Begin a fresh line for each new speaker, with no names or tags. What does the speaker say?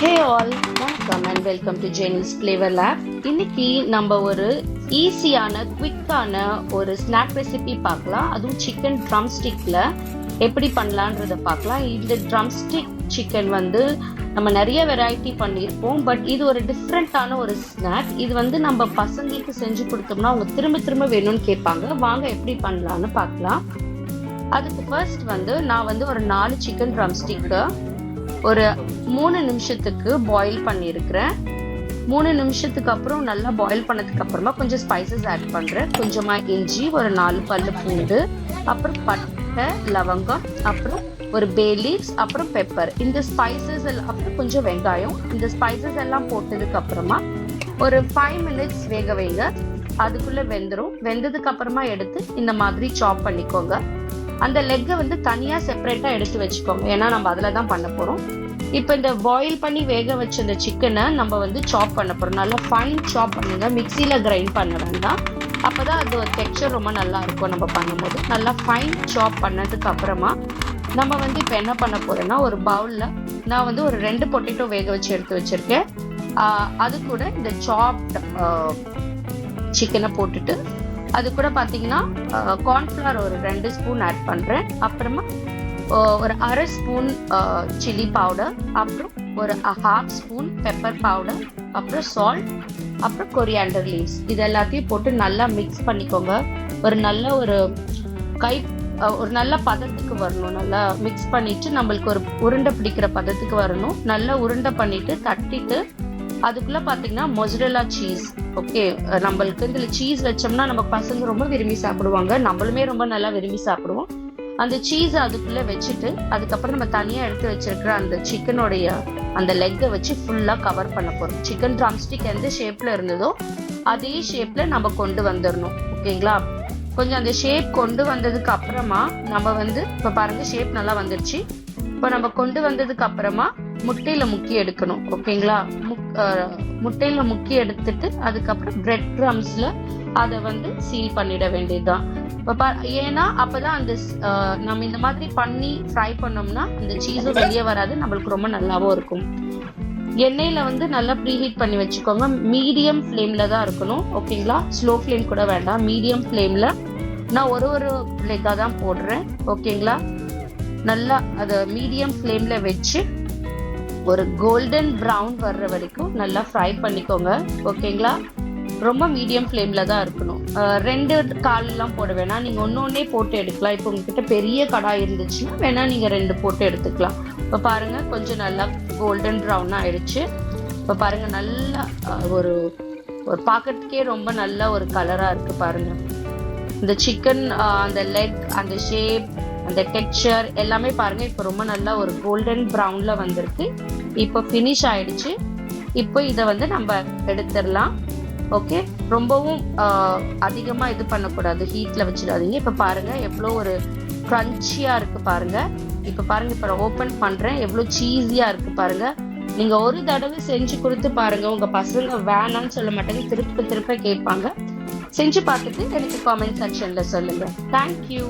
Hey all, welcome and welcome to Jenny's Flavor Lab. இன்னைக்கு நம்ம ஒரு ஈஸியான குவிக்கான ஒரு ஸ்நாக் ரெசிபி பார்க்கலாம். அதுவும் சிக்கன் ட்ரம் ஸ்டிக்ல எப்படி பண்ணலான்றத பார்க்கலாம். இந்த ட்ரம் ஸ்டிக் சிக்கன் நம்ம நிறைய வெரைட்டி பண்ணியிருப்போம். பட் இது ஒரு டிஃப்ரெண்டான ஒரு ஸ்நாக். இது நம்ம பசங்களுக்கு செஞ்சு கொடுத்தோம்னா அவங்க திரும்ப திரும்ப வேணும்னு கேட்பாங்க. வாங்க எப்படி பண்ணலான்னு பார்க்கலாம். அதுக்கு ஃபர்ஸ்ட் நான் ஒரு 4 சிக்கன் ட்ரம் ஸ்டிக்கு ஒரு 3 நிமிஷத்துக்கு பாயில் பண்ணியிருக்கிறேன். 3 நிமிஷத்துக்கு அப்புறம் நல்லா பாயில் பண்ணதுக்கு அப்புறமா கொஞ்சம் ஸ்பைசஸ் ஆட் பண்ணுறேன். கொஞ்சமாக இஞ்சி, ஒரு 4 பல்லு பூண்டு, அப்புறம் பட்டை, லவங்கம், அப்புறம் ஒரு பே லீவ்ஸ், அப்புறம் பெப்பர். இந்த ஸ்பைசஸ் எல்லாம், அப்புறம் கொஞ்சம் வெங்காயம். இந்த ஸ்பைசஸ் எல்லாம் போட்டதுக்கு அப்புறமா ஒரு 5 மினிட்ஸ் வேக வைங்க. அதுக்குள்ளே வெந்துடும். வெந்ததுக்கு அப்புறமா எடுத்து இந்த மாதிரி சாப் பண்ணிக்கோங்க. அந்த லெக்கை தனியாக செப்பரேட்டாக எடுத்து வச்சுக்கோங்க, ஏன்னா நம்ம அதில் தான் பண்ண போகிறோம். இப்போ இந்த பாயில் பண்ணி வேக வச்ச இந்த சிக்கனை நம்ம சாப் பண்ண போகிறோம். நல்லா ஃபைன் சாப் பண்ணுங்க, மிக்சியில் கிரைண்ட் பண்ண வேண்டாம். அப்போ தான் அது ஒரு டெக்ஸ்சர் ரொம்ப நல்லா இருக்கும். நம்ம பண்ணும்போது நல்லா ஃபைன் சாப் பண்ணதுக்கு அப்புறமா நம்ம இப்போ என்ன பண்ண போகிறோன்னா, ஒரு பவுலில் நான் ஒரு 2 பொட்டேட்டோ வேக வச்சு எடுத்து வச்சுருக்கேன். அது கூட இந்த சாப்ட் சிக்கனை போட்டுட்டு அது கூட பார்த்தீங்கன்னா கார்ன்ஃப்ளவர் ஒரு 2 ஸ்பூன் ஆட் பண்ணுறேன். அப்புறமா ஒரு 1/2 ஸ்பூன் சில்லி பவுடர், அப்புறம் ஒரு 1/2 ஸ்பூன் பெப்பர் பவுடர், அப்புறம் சால்ட், அப்புறம் கொரியாண்டர் லீவ்ஸ். இது எல்லாத்தையும் போட்டு நல்லா மிக்ஸ் பண்ணிக்கோங்க. ஒரு நல்ல பதத்துக்கு வரணும். நல்லா மிக்ஸ் பண்ணிட்டு நம்மளுக்கு ஒரு உருண்டை பிடிக்கிற பதத்துக்கு வரணும். நல்லா உருண்டை பண்ணிட்டு தட்டிட்டு அதுக்குள்ள பார்த்தீங்கன்னா மொசரெல்லா சீஸ். ஓகே, நம்மளுக்கு இதில் சீஸ் வச்சோம்னா நம்ம பசங்க ரொம்ப விரும்பி சாப்பிடுவாங்க, நம்மளுமே ரொம்ப நல்லா விரும்பி சாப்பிடுவோம். அந்த சீஸை அதுக்குள்ளே வச்சுட்டு அதுக்கப்புறம் நம்ம தனியாக எடுத்து வச்சிருக்கிற அந்த சிக்கனுடைய அந்த லெக்கை வச்சு ஃபுல்லாக கவர் பண்ண போகிறோம். சிக்கன் ட்ரம் ஸ்டிக் எந்த ஷேப்பில் இருந்ததோ அதே ஷேப்பில் நம்ம கொண்டு வந்துடணும். ஓகேங்களா? கொஞ்சம் அந்த ஷேப் கொண்டு வந்ததுக்கு அப்புறமா நம்ம இப்போ பாருங்கள், ஷேப் நல்லா வந்துடுச்சு. இப்போ நம்ம கொண்டு வந்ததுக்கு அப்புறமா முட்டையில் முக்கி எடுக்கணும். ஓகேங்களா? முட்டையில் முக்கி எடுத்துட்டு அதுக்கப்புறம் பிரெட் க்ரம்ஸில் அதை சீல் பண்ணிட வேண்டியதுதான். ஏன்னா அப்பதான் அந்த நம்ம இந்த மாதிரி பண்ணி ஃப்ரை பண்ணோம்னா அந்த சீஸும் வெளியே வராது, நம்மளுக்கு ரொம்ப நல்லாவும் இருக்கும். எண்ணெயில நல்லா ப்ரீஹீட் பண்ணி வச்சுக்கோங்க. மீடியம் ஃப்ளேம்ல தான் இருக்கணும். ஓகேங்களா? ஸ்லோ ஃப்ளேம் கூட வேண்டாம், மீடியம் ஃப்ளேம்ல. நான் ஒரு லெக்கா தான் போடுறேன். ஓகேங்களா? நல்லா அதை மீடியம் ஃப்ளேம்ல வச்சு ஒரு கோல்டன் ப்ரௌன் வர்ற வரைக்கும் நல்லா ஃப்ரை பண்ணிக்கோங்க. ஓகேங்களா? ரொம்ப மீடியம் ஃப்ளேமில் தான் இருக்கணும். 2 காலெல்லாம் போட வேணாம், நீங்கள் ஒன்றே போட்டு எடுக்கலாம். இப்போ உங்ககிட்ட பெரிய கடாய் இருந்துச்சுன்னா வேணால் நீங்கள் 2 போட்டு எடுத்துக்கலாம். இப்போ பாருங்கள், கொஞ்சம் நல்லா கோல்டன் ப்ரௌனாக ஆயிடுச்சு. இப்போ பாருங்கள், நல்லா ஒரு பார்க்கறதுக்கே ரொம்ப நல்ல ஒரு கலராக இருக்குது. பாருங்கள், இந்த சிக்கன் அந்த லெக், அந்த ஷேப், அந்த டெக்ஸ்சர் எல்லாமே பாருங்கள் இப்போ ரொம்ப நல்லா ஒரு கோல்டன் ப்ரௌனில் வந்திருக்கு. இப்போ ஃபினிஷ் ஆயிடுச்சு. இப்போ இதை நம்ம எடுத்துடலாம். ஓகே, ரொம்பவும் அதிகமாக இது பண்ணக்கூடாது, ஹீட்டில் வச்சிடாதீங்க. இப்போ பாருங்கள் எவ்வளோ ஒரு க்ரன்ச்சியாக இருக்குது பாருங்கள். இப்போ பாருங்கள், இப்போ நான் ஓப்பன் பண்ணுறேன், எவ்வளோ சீஸியாக இருக்குது பாருங்கள். நீங்கள் ஒரு தடவை செஞ்சு கொடுத்து பாருங்கள், உங்கள் பசங்க வேணான்னு சொல்ல மாட்டாங்க, திருப்ப கேட்பாங்க. செஞ்சு பார்த்துட்டு எனக்கு காமெண்ட் செக்ஷனில் சொல்லுங்கள். தேங்க்யூ.